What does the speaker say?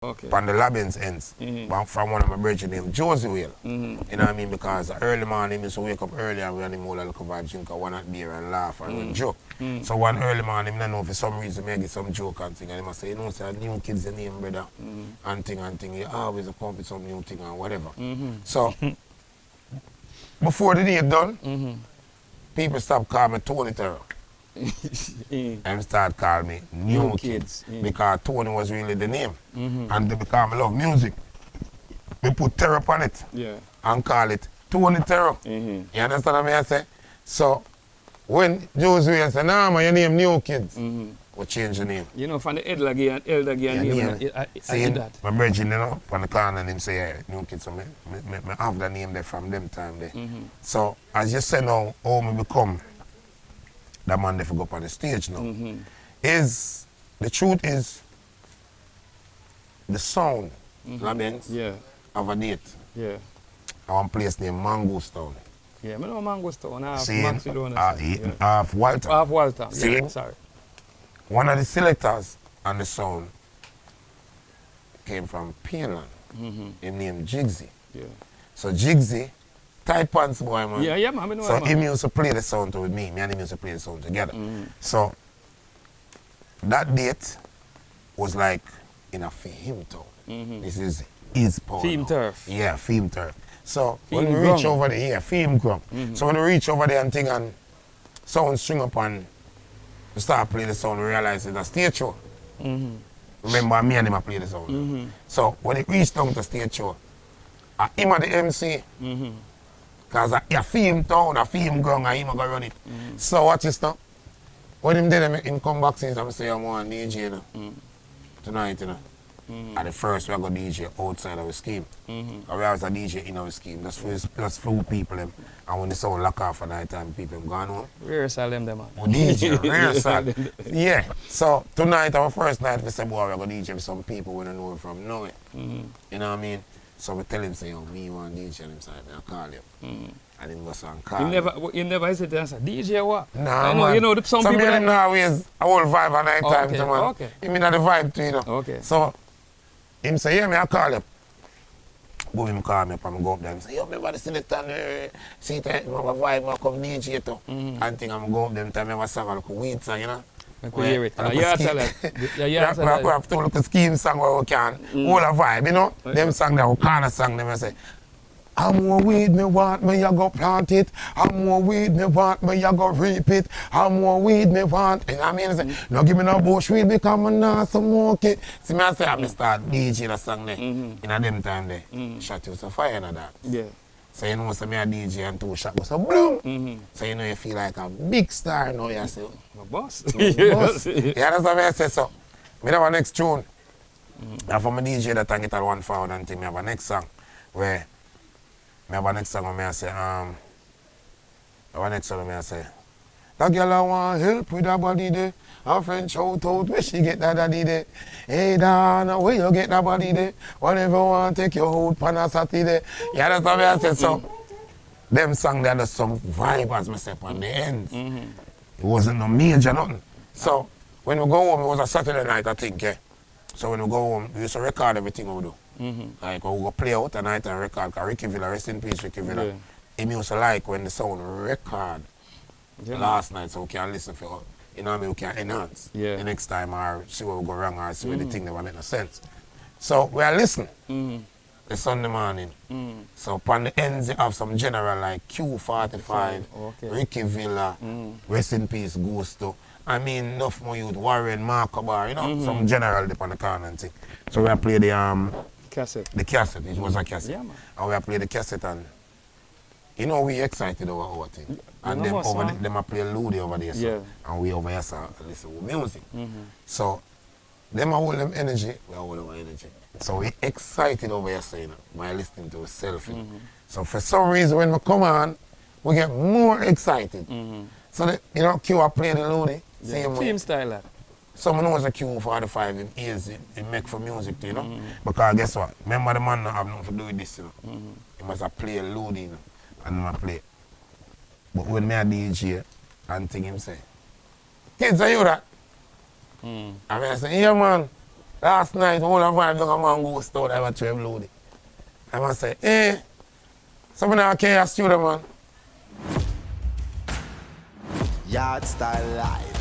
Okay. On the Labins ends. But from one of my brethren named Josie Whale. You know what I mean? Because early morning, he used to wake up early and we had him all a little vibe, drink one at beer and laugh and joke. So one early morning, I don't know for some reason, I get some joke and thing. And he must say, you know, say, new kids the name, brother. And thing. He always come with some new thing and whatever. So, before the day done, people stop calling me Tony Terror. And start calling me New Kids. Because Tony was really the name. And because I love music, we put terror on it and call it Tony Terror. You understand what I say? So when Josie said, nah man, your name New Kids, we change the name. You know, from the elder name, see, that. My brethren, you know, on the corner and him say, yeah, New Kids, so me have the name there from them time there. So as you say now, how me become that man they go up on the stage now. Is the truth is the sound of a date. Yeah. I want place named Mangostown. Yeah, I know Mangostown. Half Walter. Half Walter. See? Yeah, sorry. One of the selectors on the sound came from Pineland. Him named Jigsy. Yeah. So Jigsy, tight pants boy, man. Yeah, man. I know so him used to play the sound with me. Me and him used to play the sound together. So that date was like in a theme town. This is his power. Theme turf. Yeah, theme turf. So theme when we reach over there, yeah, theme ground. So when we reach over there and thing and sound string up and we start playing the sound, we realize it's a stage show. Remember me and him play the sound. So when it reached down to stage show, him at the MC. Because a theme town, a theme ground, and him go run it. So watch this now. When him did make him come back since I'm saying I'm on DJ you know, tonight, you know. At the first we go DJ outside of the scheme. Or we was a DJ in our scheme. That's for people them. And when the sound lock off at night time, people gone home. Rehearsal them man. We DJ, rehearsal. Yeah. So tonight our first night we say boy we go DJ with some people we don't know from nowhere. You know what I mean? So we tell him say, yo, me want DJ and him say, I call you. And him go so and call you never hesitate and say, DJ what? Nah, man. You know, some people him always a whole vibe at night time, man. Okay. He mean the vibe too, you know. Okay. So him say, yeah, me I call you. Boom, him call me up and go up there and say, yo, me about to see the time, see it, my vibe, I come DJ too. And think I'm go up them time, I have a song, like a weed song, you know. I could hear it. We have to look at scheme song where we can hold a vibe, you know. Them song that we can't song them and say, I'm more weed me want me you go plant it. I'm more weed me want me you go reap it. I'm more weed me want. You know what I mean? I say, no give me no bush weed because I'm not smoke it. See me I say I start DJ the song there. In a them time there. Shot you so fire in that. Yeah. So you know, so me a DJ and two shot go so bloom. So you know you feel like a big star now, you say. My boss. Boss. Yeah, that's what I say. So, me have a next tune. And for my DJ that I get at 1 forward and thing, me have a next song where me have a next song where I say, that girl I want help with her body there. Her friend shout out where she get that daddy there. Hey Dana, where you get that body there? Whatever want take your out pan a Saturday. Yeah, that's what I said. So them song there there's some vibe as myself on the end. It wasn't no major nothing. So when we go home, it was a Saturday night I think, yeah. So when we go home, we used to record everything we do. Like we go play out at night and record, because Ricky Villa, rest in peace Ricky Villa. He used to like when the sound record last night so we can listen for, you know what I mean, we can enhance the next time or see what we go wrong or see where the thing never make no sense. So we are listening the Sunday morning. So upon the ends you have some general like Q45, Ricky Villa, rest in peace Gusto. I mean enough more youth, Warren, Marco Bar, you know, some general up on the corner and thing. So we play the cassette. The cassette, it was a cassette. Yeah, man. And we play the cassette and you know we excited over our thing. And them over them play Ludi over there, so, and we over here so listen to music. So them hold them energy, we hold our energy. So we excited over here, so, you know, by listening to ourselves. So for some reason when we come on, we get more excited. So the, you know, Q are playing the Ludi, same way. Same style. Someone knows a Q45 in ears, it make for music, you know. Because guess what? Remember the man not have nothing to do with this, you know. He must have play Ludi, you know, and I play. But when me a DJ and thing him say, Kidz, are you that? I mean I say, yeah man. Last night, all of vibe down a mango store, I was trying to load it. I must say, eh, someone out here, studio, man. Yardstyle live.